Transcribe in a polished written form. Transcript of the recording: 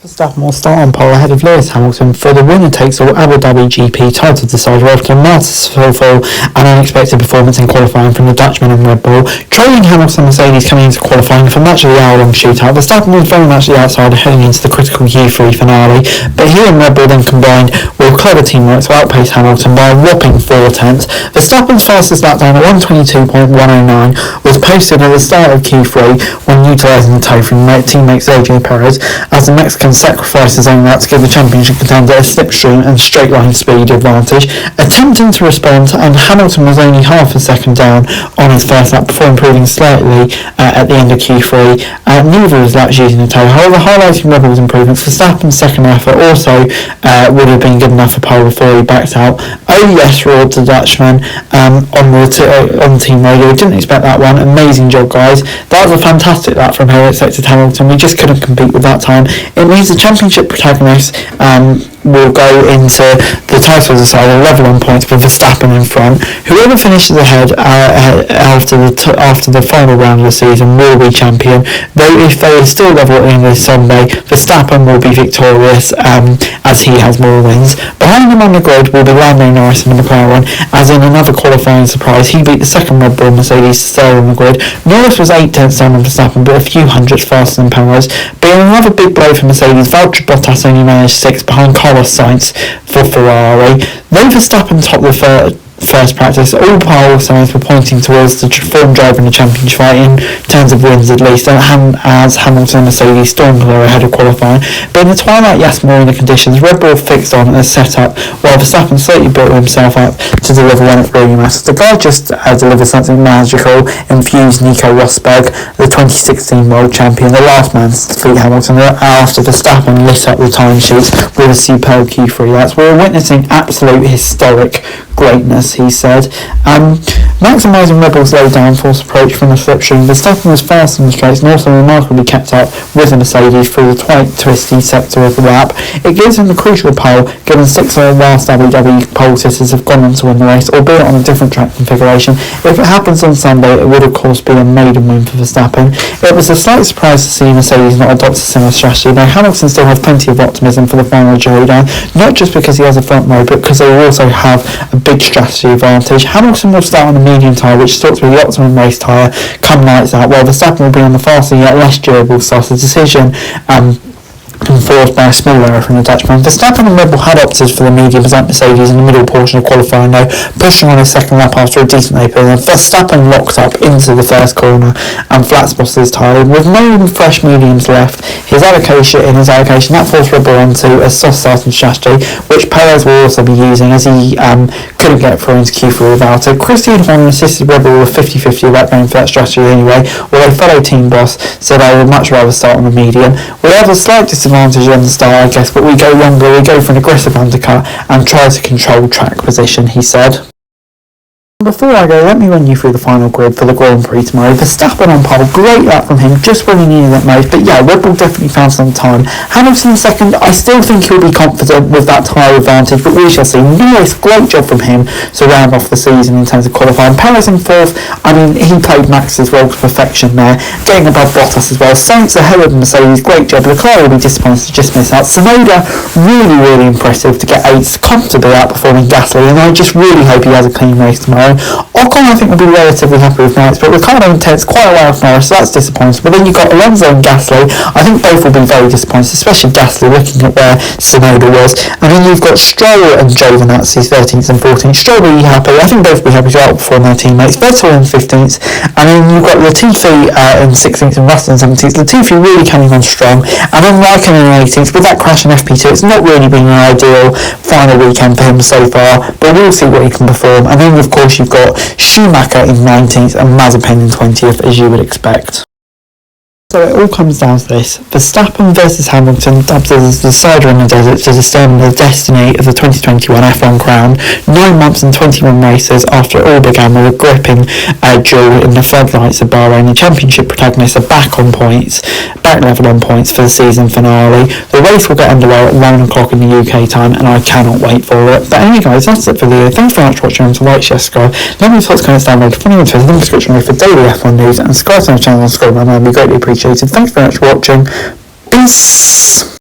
Verstappen will start on pole ahead of Lewis Hamilton for the winner-takes-all AbuDhabiGP title decider after a merciful and unexpected performance in qualifying from the Dutchman and Red Bull. Trailing Hamilton and Mercedes coming into qualifying for much of the hour-long shootout, Verstappen was very much the outsider heading into the critical Q3 finale, but he and Red Bull then combined with clever teamwork to outpace Hamilton by a whopping 4 tenths. Verstappen's fastest lap time at 1:22.109 was posted at the start of Q3 when utilising the tow from teammate Sergio Perez, as the Mexican sacrificed his own lap to give the championship contender a slipstream and straight line speed advantage, attempting to respond, and Hamilton was only half a second down on his first lap before improving slightly at the end of Q3. Neither of his laps using the tow. However, highlighting Red Bull's improvements, Verstappen's second effort also would have been good enough for pole before he backed out. Oh yes, roared the Dutchman on the team radio. Didn't expect that one. Amazing job, guys. That was a fantastic lap from here at sector Hamilton. We just couldn't compete with that time. It means the championship protagonist will go into the title decider level on points with Verstappen in front. Whoever finishes ahead after the final round of the season will be champion. Though if they are still level at the end of this Sunday, Verstappen will be victorious as he has more wins. Behind him on the grid will be Lando Norris in the McLaren, as in another qualifying surprise. He beat the second Red Bull Mercedes to stay on the grid. Norris was 8 tenths down on Verstappen, but a few hundredths faster than Perez. Being another big blow for Mercedes, Valtteri Bottas only managed 6 behind Carlos Sainz for Ferrari. Though Verstappen topped the first practice, all pole signs were pointing towards the form driver in the championship fight in terms of wins at least, as Hamilton and Mercedes stormed clear ahead of qualifying. But in the twilight Yasmarina conditions, Red Bull fixed on a setup while Verstappen slightly built himself up to deliver when it really matters. The guy just delivered something magical, infused Nico Rosberg, the 2016 world champion, the last man to defeat Hamilton after Verstappen lit up the timesheets with a superb Q3. That's we're witnessing absolute historic greatness, he said. Maximising Red Bull's low downforce approach from the slipstream, Verstappen was fast in the straights and also remarkably kept up with the Mercedes through the tight, twisty sector of the lap. It gives him the crucial pole, given 6 of the last AbuDhabi pole sitters have gone on to win the race, albeit on a different track configuration. If it happens on Sunday, it would of course be a maiden win for Verstappen. It was a slight surprise to see Mercedes not adopt a similar strategy, though Hamilton still has plenty of optimism for the final showdown, not just because he has a front row, but because they will also have a big strategy advantage. Hamilton will start on the medium tyre, which is thought to be the optimum race tyre come lights out, while Verstappen will be on the faster yet less durable stuff. The decision enforced by a small error from the Dutchman. Verstappen and Red Bull had opted for the mediums like Mercedes in the middle portion of qualifying, though, pushing on his second lap after a decent opening. And Verstappen locked up into the first corner and flat spotted his tyre. With no fresh mediums left, his allocation, that forced Red Bull onto a soft starting strategy, which Perez will also be using as he couldn't get through into Q4 without it. Christian Horner assisted Red Bull with 50-50 about going for that strategy anyway, although fellow team boss said I would much rather start on the medium. We have a slight disadvantage on the start, I guess, but we go longer, we go for an aggressive undercut and try to control track position, he said. Before I go, let me run you through the final grid for the Grand Prix tomorrow. Verstappen on pole, great lap from him, just when he needed it most, but yeah, Red Bull definitely found some time. Hamilton second, I still think he'll be confident with that tyre advantage, but we shall see. Norris, great job from him to round off the season in terms of qualifying. Perez in fourth, I mean, he played Max's role to perfection there, getting above Bottas as well. Sainz ahead of Mercedes, great job. Leclerc will be disappointed to just miss out. Tsunoda, really impressive to get 8th, comfortably outperforming Gasly, and I just really hope he has a clean race tomorrow. Ocon, I think, will be relatively happy with Norris, but Ricciardo and Ted's quite a while off Norris, so that's disappointing. But then you've got Alonso and Gasly. I think both will be very disappointed, especially Gasly, looking at where Tsunoda was. And then you've got Stroll and Giovinazzi 13th and 14th. Stroll will be happy. I think both will be happy to outperform their teammates. Vettel in 15th, and then you've got Latifi in 16th and Russell in 17th. Latifi really coming on strong, and then Raikkonen in 18th. With that crash in FP2, it's not really been an ideal final weekend for him so far, but we'll see what he can perform. And then, of course, you've got Schumacher in 19th and Mazepin in 20th, as you would expect. So it all comes down to this. Verstappen versus Hamilton, dubbed as the decider in the desert, to determine the destiny of the 2021 F1 crown. 9 months and 21 races after it all began with a gripping duel in the floodlights of Bahrain. The championship protagonists are back level on points for the season finale. The race will get underway at 1 o'clock in the UK time, and I cannot wait for it. But anyway, guys, that's it for the video. Thanks very much for watching, and to like, share, subscribe. Let me know your thoughts, comments down below. Follow me on Twitter, link in the description below for daily F1 news, and subscribe to my channel on Scroll, man, that'd be greatly appreciated. Thanks very much for watching. Peace.